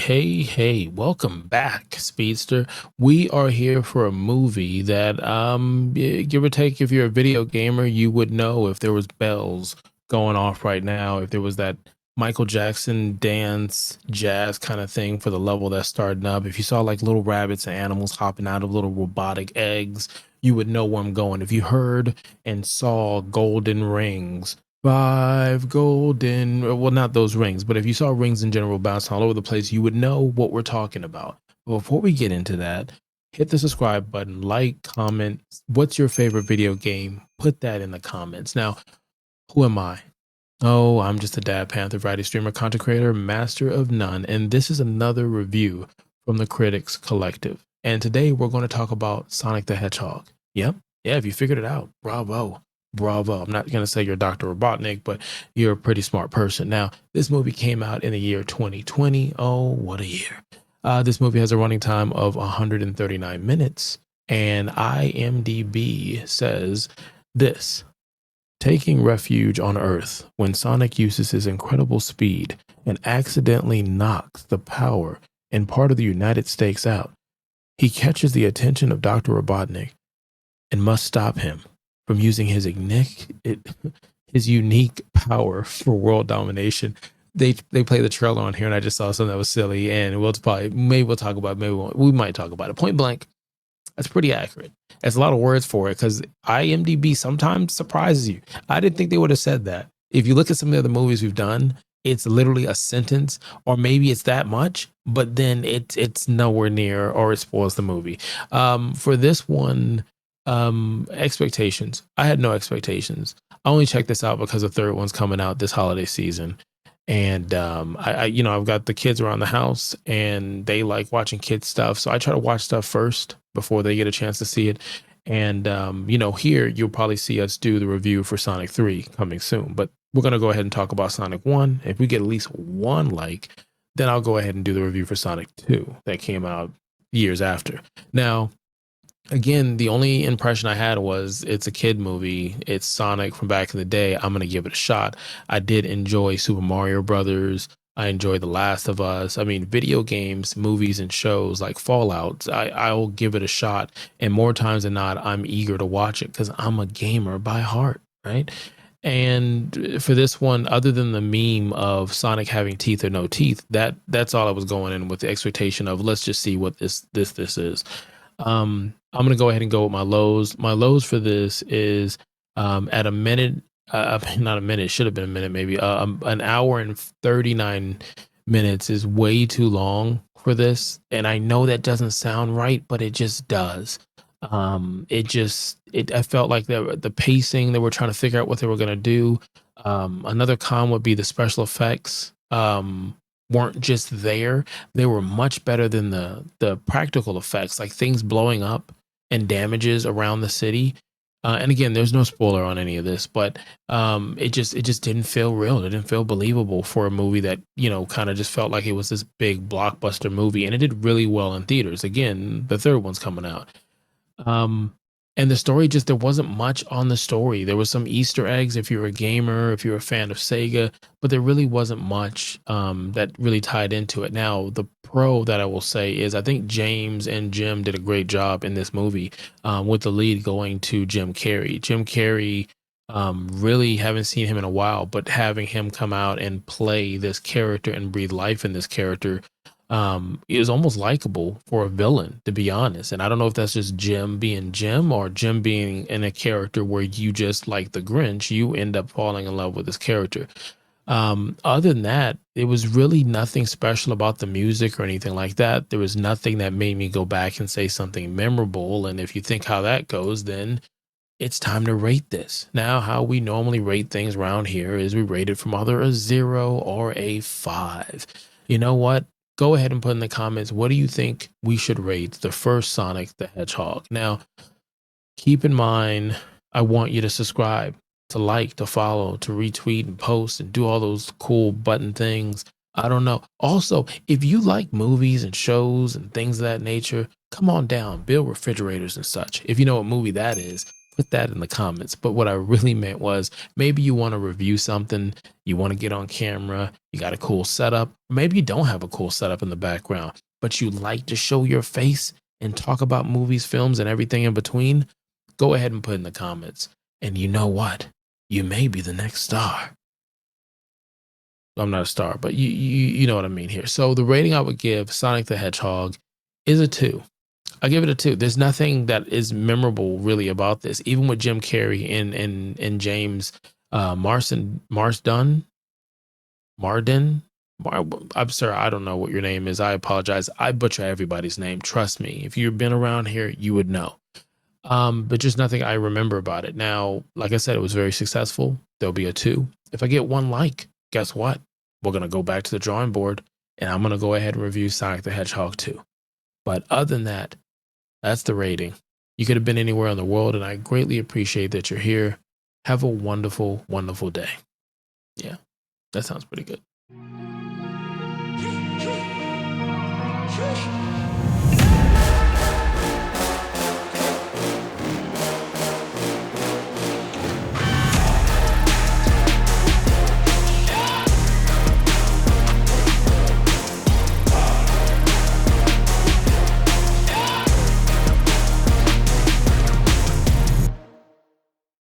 Hey, welcome back, Speedster. We are here for a movie that, give or take, if you're a video gamer, you would know if there was bells going off right now, if there was that Michael Jackson dance jazz kind of thing for the level that's starting up. If you saw like little rabbits and animals hopping out of little robotic eggs, you would know where I'm going. If you heard and saw golden rings, five golden, well, not those rings, but if you saw rings in general bouncing all over the place, you would know what we're talking about. But before we get into that, hit the subscribe button, like, comment. What's your favorite video game? Put that in the comments. Now, who am I? Oh, I'm just a dad, Panther, variety streamer, content creator, master of none. And this is another review from the Critics Collective. And today we're going to talk about Sonic the Hedgehog. Yep. Yeah, if you figured it out, bravo. Bravo. I'm not going to say you're Dr. Robotnik, but you're a pretty smart person. Now, this movie came out in the year 2020. Oh, what a year. This movie has a running time of 139 minutes, and IMDB says this: taking refuge on Earth when Sonic uses his incredible speed and accidentally knocks the power in part of the United States out. He catches the attention of Dr. Robotnik and must stop him from using his unique power for world domination. They play the trailer on here, and I just saw something that was silly, and we'll talk about it, we might talk about it. Point blank, that's pretty accurate. That's a lot of words for it because IMDb sometimes surprises you. I didn't think they would have said that. If you look at some of the other movies we've done, it's literally a sentence, or maybe it's that much, but then it's nowhere near, or it spoils the movie. For this one, expectations. I had no expectations. I only checked this out because the third one's coming out this holiday season. And I've got the kids around the house and they like watching kids stuff. So I try to watch stuff first before they get a chance to see it. And here you'll probably see us do the review for Sonic 3 coming soon. But we're gonna go ahead and talk about Sonic 1. If we get at least one like, then I'll go ahead and do the review for Sonic 2 that came out years after. Now, again, the only impression I had was it's a kid movie. It's Sonic from back in the day. I'm going to give it a shot. I did enjoy Super Mario Brothers. I enjoyed The Last of Us. I mean, video games, movies, and shows like Fallout, I'll give it a shot. And more times than not, I'm eager to watch it because I'm a gamer by heart, right? And for this one, other than the meme of Sonic having teeth or no teeth, that's all I was going in with, the expectation of let's just see what this is. I'm gonna go ahead and go with my lows. My lows for this is at a minute, not a minute, should have been a minute maybe. An hour and 39 minutes is way too long for this, and I know that doesn't sound right, but it just does. I felt like the pacing, they were trying to figure out what they were gonna do. Another con would be the special effects. Weren't just there, they were much better than the practical effects, like things blowing up and damages around the city. And again, there's no spoiler on any of this, but it just didn't feel real. It didn't feel believable for a movie that, kind of just felt like it was this big blockbuster movie, and it did really well in theaters. Again, the third one's coming out. And the story, just there wasn't much on the story. There was some Easter eggs if you're a gamer, if you're a fan of Sega, but there really wasn't much that really tied into it. Now, the pro that I will say is I think James and Jim did a great job in this movie, with the lead going to Jim Carrey. Jim Carrey, really haven't seen him in a while, but having him come out and play this character and breathe life in this character is almost likable for a villain, to be honest. And I don't know if that's just Jim being Jim, or Jim being in a character where you just like the Grinch, you end up falling in love with this character. Other than that, it was really nothing special about the music or anything like that. There was nothing that made me go back and say something memorable. And if you think how that goes, then it's time to rate this. Now, how we normally rate things around here is we rate it from either a 0 or a 5. You know what? Go ahead and put in the comments, what do you think we should rate the first Sonic the Hedgehog? Now, keep in mind, I want you to subscribe, to like, to follow, to retweet and post and do all those cool button things. I don't know. Also, if you like movies and shows and things of that nature, come on down, build refrigerators and such. If you know what movie that is, put that in the comments. But what I really meant was maybe you want to review something, you want to get on camera, you got a cool setup. Maybe you don't have a cool setup in the background, but you like to show your face and talk about movies, films, and everything in between. Go ahead and put in the comments. And you know what? You may be the next star. I'm not a star, but you know what I mean here. So the rating I would give Sonic the Hedgehog is a 2. I give it a 2. There's nothing that is memorable really about this, even with Jim Carrey and James Marsden. I'm sorry, I don't know what your name is. I apologize. I butcher everybody's name. Trust me. If you've been around here, you would know. But just nothing I remember about it. Now, like I said, it was very successful. There'll be a 2. If I get 1 like, guess what? We're gonna go back to the drawing board, and I'm gonna go ahead and review Sonic the Hedgehog 2. But other than that, that's the rating. You could have been anywhere in the world, and I greatly appreciate that you're here. Have a wonderful, wonderful day. Yeah, that sounds pretty good.